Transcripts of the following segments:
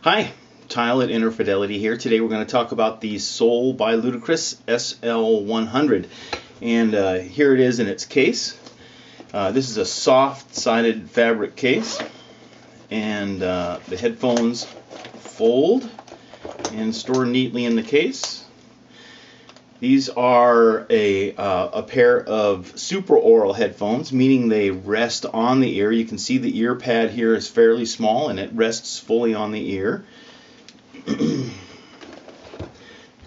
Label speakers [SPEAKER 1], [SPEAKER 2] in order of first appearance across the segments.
[SPEAKER 1] Hi, Tile at Inner Fidelity here. Today we're going to talk about the Soul by Ludacris SL100. And here it is in its case. This is a soft-sided fabric case. And the headphones fold and store neatly in the case. These are a pair of supraaural headphones, meaning they rest on the ear. You can see the ear pad here is fairly small and it rests fully on the ear.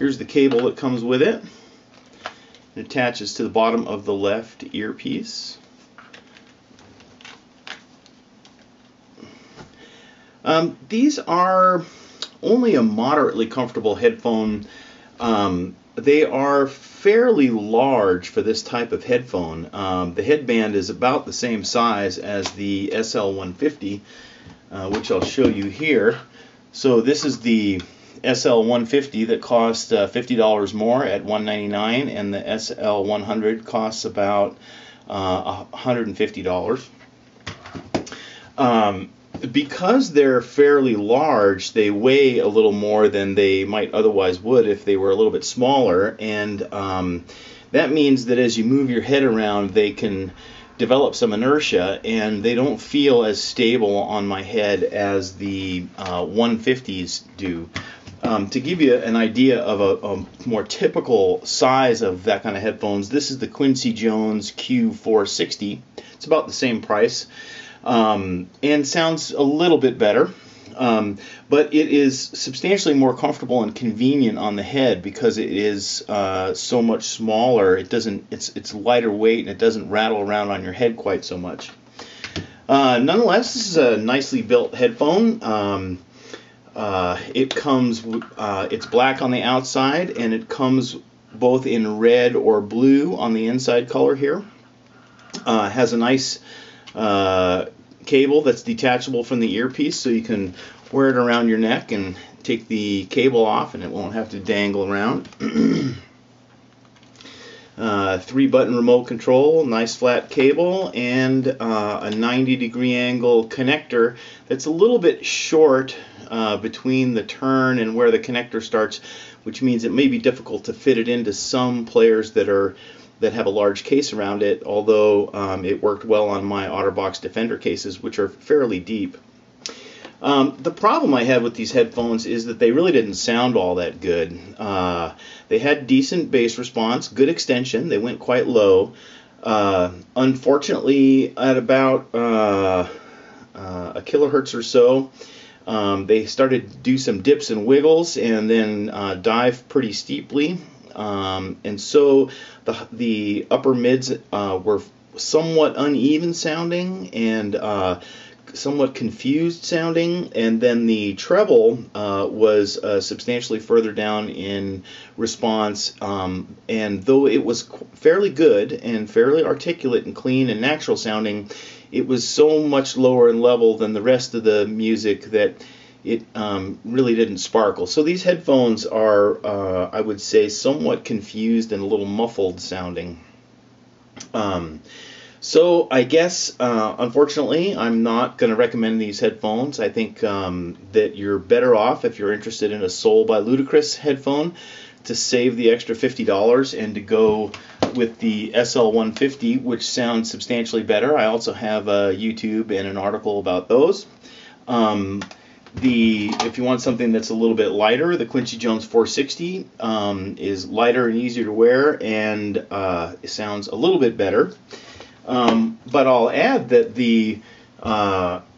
[SPEAKER 1] Here's the cable that comes with it. It attaches to the bottom of the left earpiece. These are only a moderately comfortable headphone. They are fairly large for this type of headphone. The headband is about the same size as the SL150, which I'll show you here. So this is the SL150 that costs $50 more at $199, and the SL100 costs about $150. Because they're fairly large, they weigh a little more than they might otherwise would if they were a little bit smaller, and that means that as you move your head around, they can develop some inertia, and they don't feel as stable on my head as the 150s do. To give you an idea of a more typical size of that kind of headphones, this is the Quincy Jones Q460. It's about the same price. And sounds a little bit better, but it is substantially more comfortable and convenient on the head because it is so much smaller. It's lighter weight and it doesn't rattle around on your head quite so much. Nonetheless, this is a nicely built headphone. It comes, it's black on the outside, and it comes both in red or blue on the inside color here. It has a nice cable that's detachable from the earpiece, so you can wear it around your neck and take the cable off and it won't have to dangle around. 3-button remote control, nice flat cable, and a 90-degree angle connector that's a little bit short between the turn and where the connector starts, which means it may be difficult to fit it into some players that have a large case around it, although it worked well on my OtterBox Defender cases, which are fairly deep. The problem I had with these headphones is that they really didn't sound all that good. They had decent bass response, good extension, they went quite low. Unfortunately, at about a kilohertz or so, they started to do some dips and wiggles and then dive pretty steeply. And so the upper mids were somewhat uneven sounding and somewhat confused sounding, and then the treble was substantially further down in response, and though it was fairly good and fairly articulate and clean and natural sounding, it was so much lower in level than the rest of the music that it really didn't sparkle. So these headphones are, I would say, somewhat confused and a little muffled sounding. So I guess, unfortunately, I'm not going to recommend these headphones. I think that you're better off, if you're interested in a Soul by Ludacris headphone, to save the extra $50 and to go with the SL150, which sounds substantially better. I also have a YouTube and an article about those. If you want something that's a little bit lighter, the Quincy Jones 460 is lighter and easier to wear, and it sounds a little bit better. But I'll add that the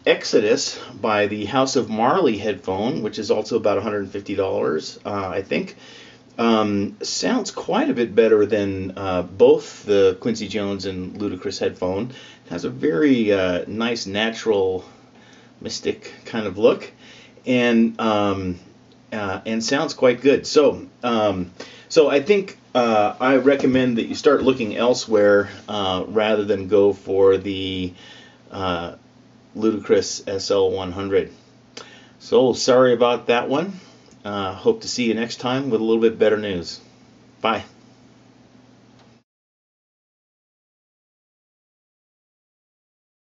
[SPEAKER 1] Exodus by the House of Marley headphone, which is also about $150, I think, sounds quite a bit better than both the Quincy Jones and Ludacris headphone. It has a very nice, natural, mystic kind of look, and sounds quite good. So I think I recommend that you start looking elsewhere rather than go for the Ludacris SL100. So sorry about that one. Hope to see you next time with a little bit better news. Bye.